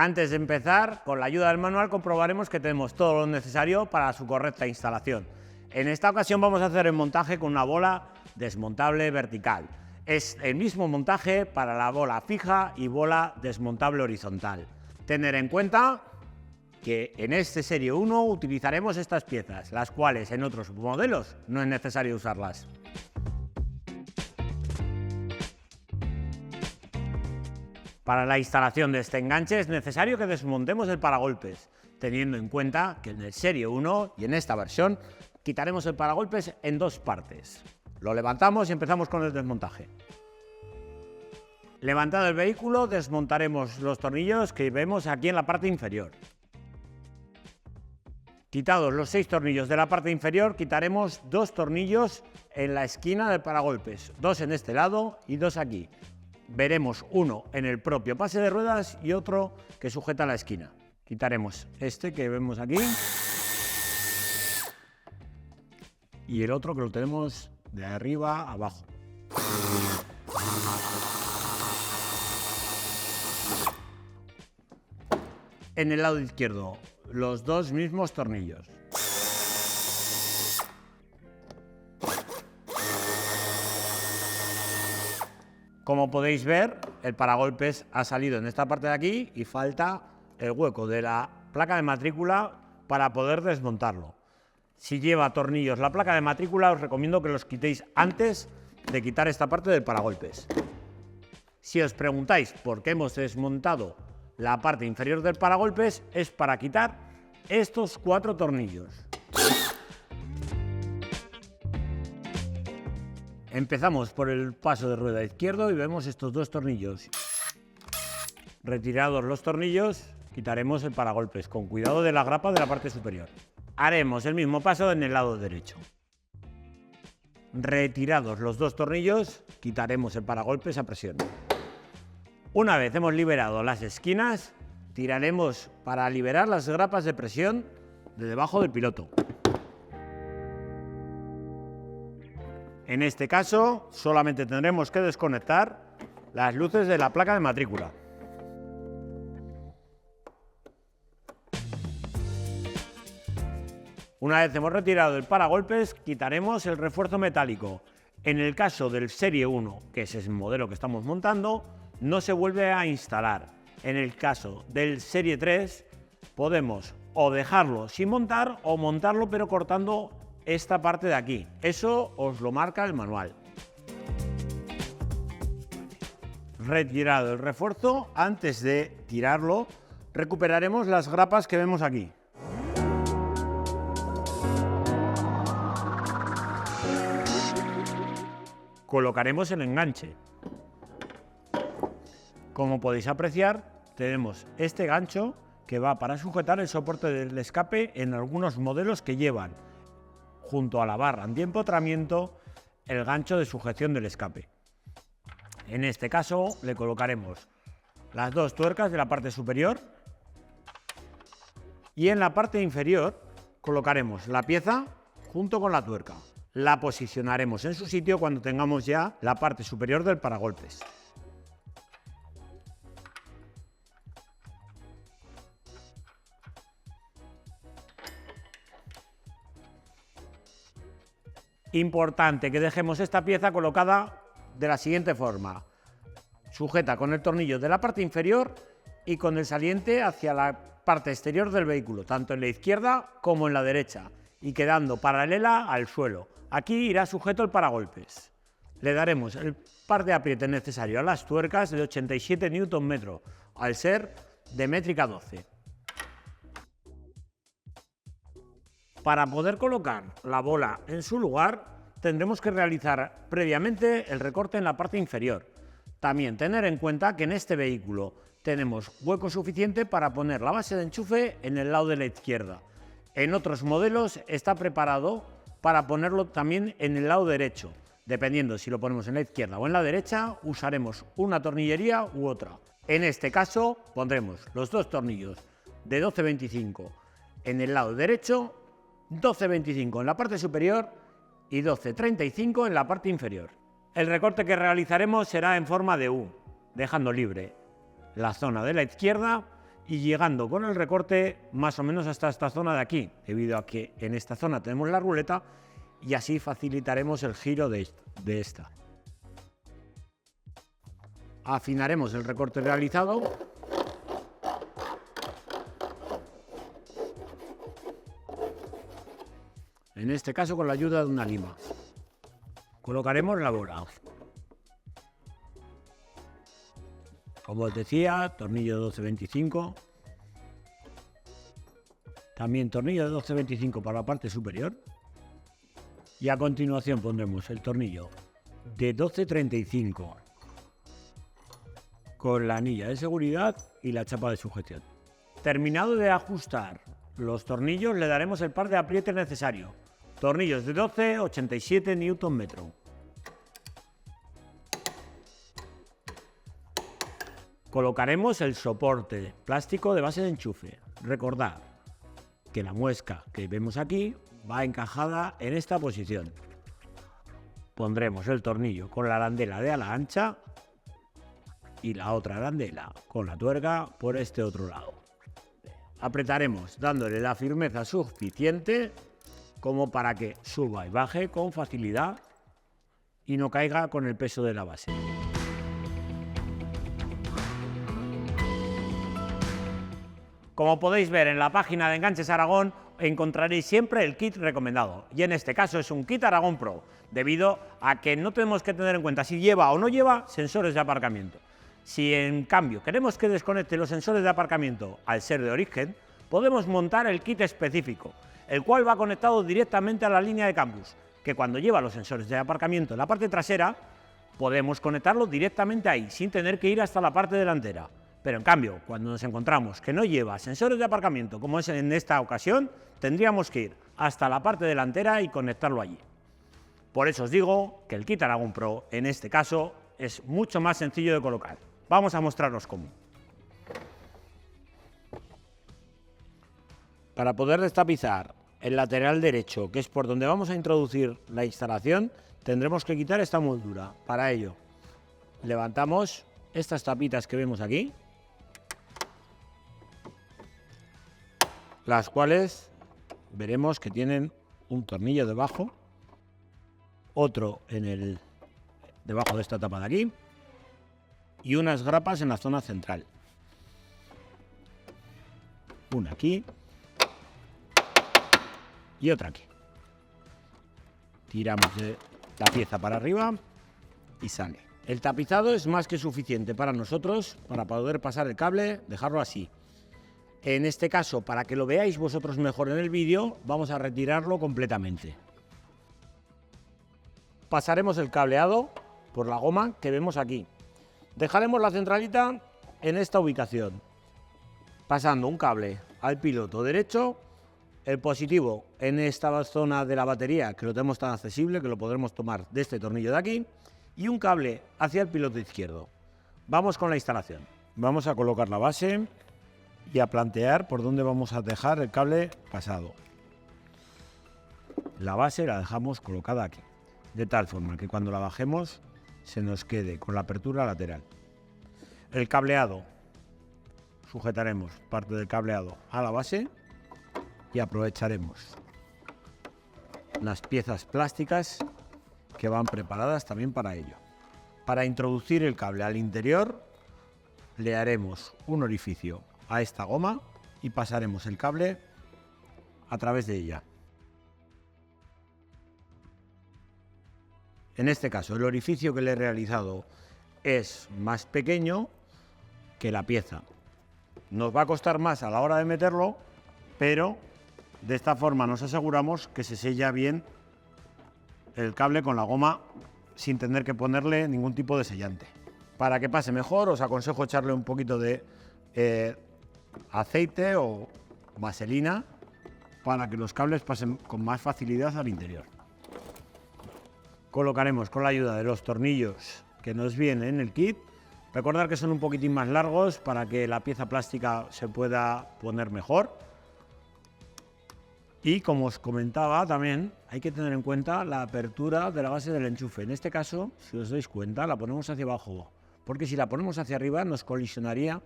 Antes de empezar, con la ayuda del manual comprobaremos que tenemos todo lo necesario para su correcta instalación. En esta ocasión vamos a hacer el montaje con una bola desmontable vertical. Es el mismo montaje para la bola fija y bola desmontable horizontal. Tener en cuenta que en este Serie 1 utilizaremos estas piezas, las cuales en otros modelos no es necesario usarlas. Para la instalación de este enganche es necesario que desmontemos el paragolpes, teniendo en cuenta que en el Serie 1 y en esta versión quitaremos el paragolpes en dos partes. Lo levantamos y empezamos con el desmontaje. Levantado el vehículo, desmontaremos los tornillos que vemos aquí en la parte inferior. Quitados los 6 tornillos de la parte inferior, quitaremos 2 tornillos en la esquina del paragolpes, 2 en este lado y 2 aquí. Veremos uno en el propio pase de ruedas y otro que sujeta la esquina. Quitaremos este que vemos aquí y el otro que lo tenemos de arriba a abajo. En el lado izquierdo, los 2 mismos tornillos. Como podéis ver, el paragolpes ha salido en esta parte de aquí y falta el hueco de la placa de matrícula para poder desmontarlo. Si lleva tornillos la placa de matrícula, os recomiendo que los quitéis antes de quitar esta parte del paragolpes. Si os preguntáis por qué hemos desmontado la parte inferior del paragolpes, es para quitar estos 4 tornillos. Empezamos por el paso de rueda izquierdo y vemos estos 2 tornillos. Retirados los tornillos, quitaremos el paragolpes, con cuidado de la grapa de la parte superior. Haremos el mismo paso en el lado derecho. Retirados los 2 tornillos, quitaremos el paragolpes a presión. Una vez hemos liberado las esquinas, tiraremos para liberar las grapas de presión de debajo del piloto. En este caso, solamente tendremos que desconectar las luces de la placa de matrícula. Una vez hemos retirado el paragolpes, quitaremos el refuerzo metálico. En el caso del Serie 1, que es el modelo que estamos montando, no se vuelve a instalar. En el caso del Serie 3, podemos o dejarlo sin montar o montarlo pero cortando esta parte de aquí. Eso os lo marca el manual. Retirado el refuerzo, antes de tirarlo, recuperaremos las grapas que vemos aquí. Colocaremos el enganche. Como podéis apreciar, tenemos este gancho que va para sujetar el soporte del escape en algunos modelos que llevan junto a la barra antiempotramiento el gancho de sujeción del escape. En este caso le colocaremos las 2 tuercas de la parte superior y en la parte inferior colocaremos la pieza junto con la tuerca. La posicionaremos en su sitio cuando tengamos ya la parte superior del paragolpes. Importante que dejemos esta pieza colocada de la siguiente forma: sujeta con el tornillo de la parte inferior y con el saliente hacia la parte exterior del vehículo, tanto en la izquierda como en la derecha, y quedando paralela al suelo. Aquí irá sujeto el paragolpes. Le daremos el par de apriete necesario a las tuercas de 87 Nm, al ser de métrica 12. Para poder colocar la bola en su lugar, tendremos que realizar previamente el recorte en la parte inferior. También tener en cuenta que en este vehículo tenemos hueco suficiente para poner la base de enchufe en el lado de la izquierda. En otros modelos está preparado para ponerlo también en el lado derecho. Dependiendo si lo ponemos en la izquierda o en la derecha, usaremos una tornillería u otra. En este caso pondremos los 2 tornillos de 12,25 en el lado derecho, 12,25 en la parte superior y 12,35 en la parte inferior. El recorte que realizaremos será en forma de U, dejando libre la zona de la izquierda y llegando con el recorte más o menos hasta esta zona de aquí, debido a que en esta zona tenemos la ruleta y así facilitaremos el giro de esta. Afinaremos el recorte realizado en este caso con la ayuda de una lima. Colocaremos la bola. Como os decía, tornillo de 12-25. También tornillo de 12-25 para la parte superior. Y a continuación pondremos el tornillo de 12-35 con la anilla de seguridad y la chapa de sujeción. Terminado de ajustar los tornillos, le daremos el par de apriete necesario. Tornillos de 12-87 Nm. Colocaremos el soporte plástico de base de enchufe. Recordad que la muesca que vemos aquí va encajada en esta posición. Pondremos el tornillo con la arandela de ala ancha y la otra arandela con la tuerca por este otro lado. Apretaremos dándole la firmeza suficiente como para que suba y baje con facilidad y no caiga con el peso de la base. Como podéis ver en la página de Enganches Aragón, encontraréis siempre el kit recomendado, y en este caso es un kit Aragón Pro, debido a que no tenemos que tener en cuenta si lleva o no lleva sensores de aparcamiento. Si en cambio queremos que desconecte los sensores de aparcamiento al ser de origen, podemos montar el kit específico, el cual va conectado directamente a la línea de campus, que cuando lleva los sensores de aparcamiento en la parte trasera, podemos conectarlo directamente ahí, sin tener que ir hasta la parte delantera. Pero en cambio, cuando nos encontramos que no lleva sensores de aparcamiento, como es en esta ocasión, tendríamos que ir hasta la parte delantera y conectarlo allí. Por eso os digo que el kit Aragón Pro, en este caso, es mucho más sencillo de colocar. Vamos a mostraros cómo. Para poder destapizar el lateral derecho, que es por donde vamos a introducir la instalación, tendremos que quitar esta moldura. Para ello, levantamos estas tapitas que vemos aquí, las cuales veremos que tienen un tornillo debajo, otro debajo de esta tapa de aquí y unas grapas en la zona central. Una aquí y otra aquí. Tiramos de la pieza para arriba y sale. El tapizado es más que suficiente para nosotros para poder pasar el cable, dejarlo así. En este caso, para que lo veáis vosotros mejor en el vídeo, vamos a retirarlo completamente. Pasaremos el cableado por la goma que vemos aquí. Dejaremos la centralita en esta ubicación, pasando un cable al piloto derecho, el positivo en esta zona de la batería, que lo tenemos tan accesible que lo podremos tomar de este tornillo de aquí, y un cable hacia el piloto izquierdo. Vamos con la instalación. Vamos a colocar la base y a plantear por dónde vamos a dejar el cable pasado. La base la dejamos colocada aquí, de tal forma que cuando la bajemos se nos quede con la apertura lateral. El cableado, sujetaremos parte del cableado a la base y aprovecharemos las piezas plásticas que van preparadas también para ello. Para introducir el cable al interior le haremos un orificio a esta goma y pasaremos el cable a través de ella. En este caso el orificio que le he realizado es más pequeño que la pieza. Nos va a costar más a la hora de meterlo, pero de esta forma nos aseguramos que se sella bien el cable con la goma sin tener que ponerle ningún tipo de sellante. Para que pase mejor os aconsejo echarle un poquito de aceite o vaselina para que los cables pasen con más facilidad al interior. Colocaremos con la ayuda de los tornillos que nos vienen en el kit. Recordad que son un poquitín más largos para que la pieza plástica se pueda poner mejor. Y como os comentaba también, hay que tener en cuenta la apertura de la base del enchufe. En este caso, si os dais cuenta, la ponemos hacia abajo, porque si la ponemos hacia arriba nos colisionaría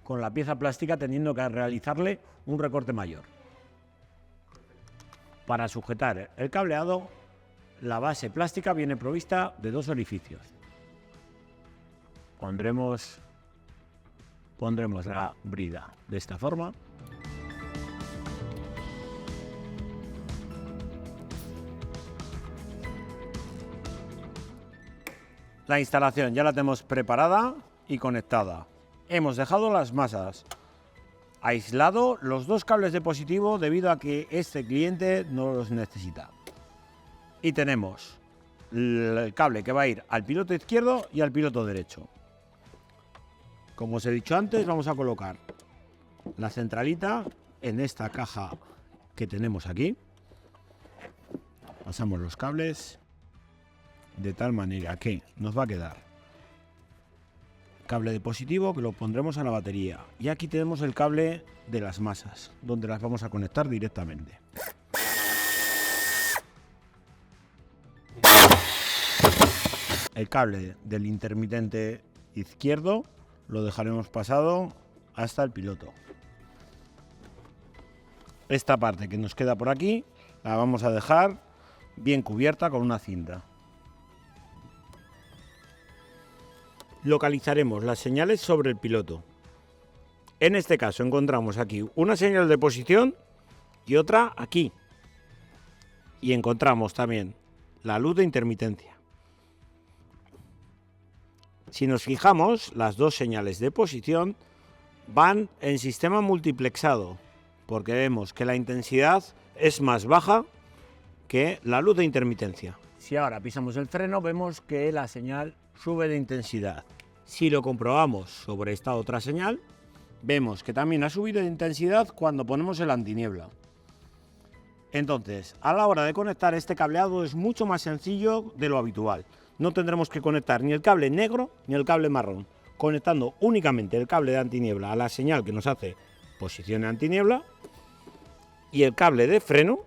con la pieza plástica, teniendo que realizarle un recorte mayor. Para sujetar el cableado, la base plástica viene provista de 2 orificios. Pondremos la brida de esta forma. La instalación ya la tenemos preparada y conectada. Hemos dejado las masas, aislado los 2 cables de positivo debido a que este cliente no los necesita. Y tenemos el cable que va a ir al piloto izquierdo y al piloto derecho. Como os he dicho antes, vamos a colocar la centralita en esta caja que tenemos aquí. Pasamos los cables de tal manera que nos va a quedar cable de positivo que lo pondremos a la batería. Y aquí tenemos el cable de las masas, donde las vamos a conectar directamente. El cable del intermitente izquierdo lo dejaremos pasado hasta el piloto. Esta parte que nos queda por aquí la vamos a dejar bien cubierta con una cinta. Localizaremos las señales sobre el piloto. En este caso encontramos aquí una señal de posición y otra aquí. Y encontramos también la luz de intermitencia. Si nos fijamos, las 2 señales de posición van en sistema multiplexado, porque vemos que la intensidad es más baja que la luz de intermitencia. Si ahora pisamos el freno, vemos que la señal sube de intensidad. Si lo comprobamos sobre esta otra señal, vemos que también ha subido de intensidad cuando ponemos el antiniebla. Entonces, a la hora de conectar este cableado es mucho más sencillo de lo habitual. No tendremos que conectar ni el cable negro ni el cable marrón, conectando únicamente el cable de antiniebla a la señal que nos hace posición y antiniebla y el cable de freno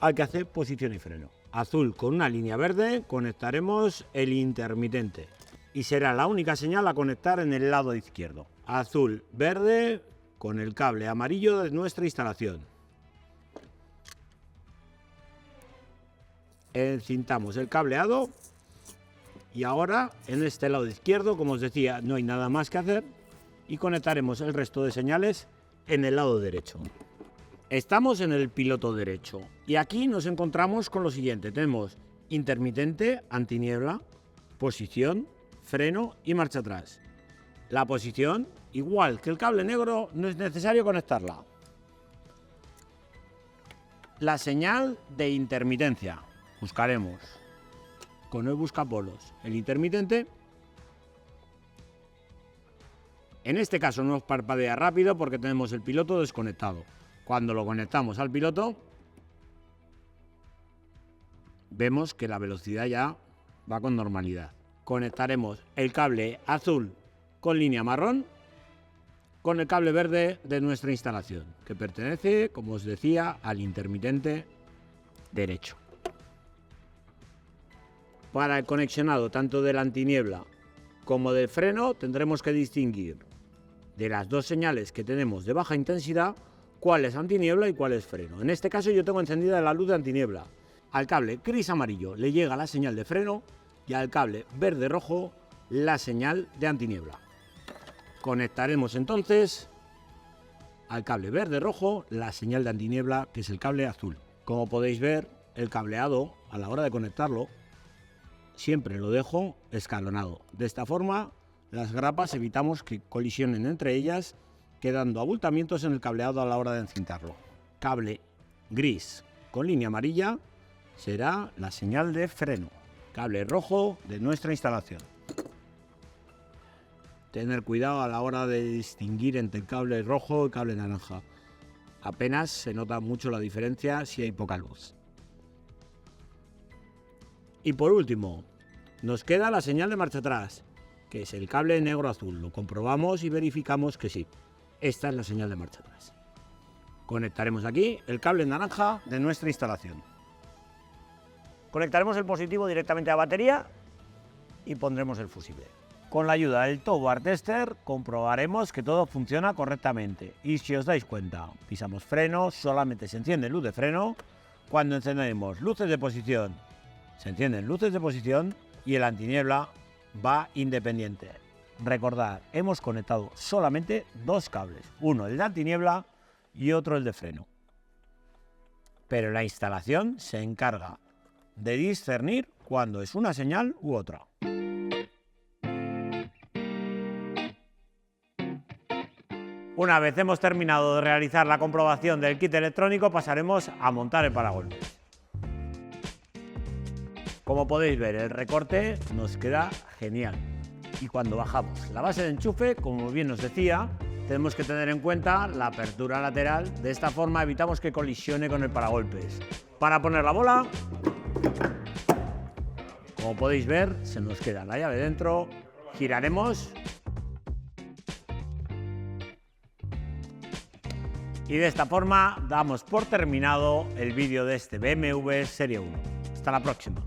al que hace posición y freno. Azul con una línea verde conectaremos el intermitente y será la única señal a conectar en el lado izquierdo. Azul, verde con el cable amarillo de nuestra instalación. Encintamos el cableado y ahora en este lado izquierdo, como os decía, no hay nada más que hacer y conectaremos el resto de señales en el lado derecho. Estamos en el piloto derecho y aquí nos encontramos con lo siguiente. Tenemos intermitente, antiniebla, posición, freno y marcha atrás. La posición, igual que el cable negro, no es necesario conectarla. La señal de intermitencia. Buscaremos con el buscapolos el intermitente. En este caso no nos parpadea rápido porque tenemos el piloto desconectado. Cuando lo conectamos al piloto, vemos que la velocidad ya va con normalidad. Conectaremos el cable azul con línea marrón con el cable verde de nuestra instalación, que pertenece, como os decía, al intermitente derecho. Para el conexionado tanto del antiniebla como del freno tendremos que distinguir de las 2 señales que tenemos de baja intensidad cuál es antiniebla y cuál es freno. En este caso yo tengo encendida la luz de antiniebla. Al cable gris amarillo le llega la señal de freno y al cable verde rojo la señal de antiniebla. Conectaremos entonces al cable verde rojo la señal de antiniebla, que es el cable azul. Como podéis ver, el cableado a la hora de conectarlo siempre lo dejo escalonado. De esta forma las grapas evitamos que colisionen entre ellas, quedando abultamientos en el cableado a la hora de encintarlo. Cable gris con línea amarilla será la señal de freno. Cable rojo de nuestra instalación. Tener cuidado a la hora de distinguir entre el cable rojo y el cable naranja. Apenas se nota mucho la diferencia si hay poca luz. Y por último, nos queda la señal de marcha atrás, que es el cable negro-azul. Lo comprobamos y verificamos que sí. Esta es la señal de marcha atrás. Conectaremos aquí el cable naranja de nuestra instalación. Conectaremos el positivo directamente a la batería y pondremos el fusible. Con la ayuda del Tow Bar Tester comprobaremos que todo funciona correctamente. Y si os dais cuenta, pisamos freno, solamente se enciende luz de freno. Cuando encendemos luces de posición, se encienden luces de posición y el antiniebla va independiente. Recordad, hemos conectado solamente dos cables, uno el de antiniebla y otro el de freno. Pero la instalación se encarga de discernir cuándo es una señal u otra. Una vez hemos terminado de realizar la comprobación del kit electrónico, pasaremos a montar el paragolpes. Como podéis ver, el recorte nos queda genial. Y cuando bajamos la base de enchufe, como bien os decía, tenemos que tener en cuenta la apertura lateral. De esta forma evitamos que colisione con el paragolpes. Para poner la bola, como podéis ver, se nos queda la llave dentro, giraremos y de esta forma damos por terminado el vídeo de este BMW Serie 1. Hasta la próxima.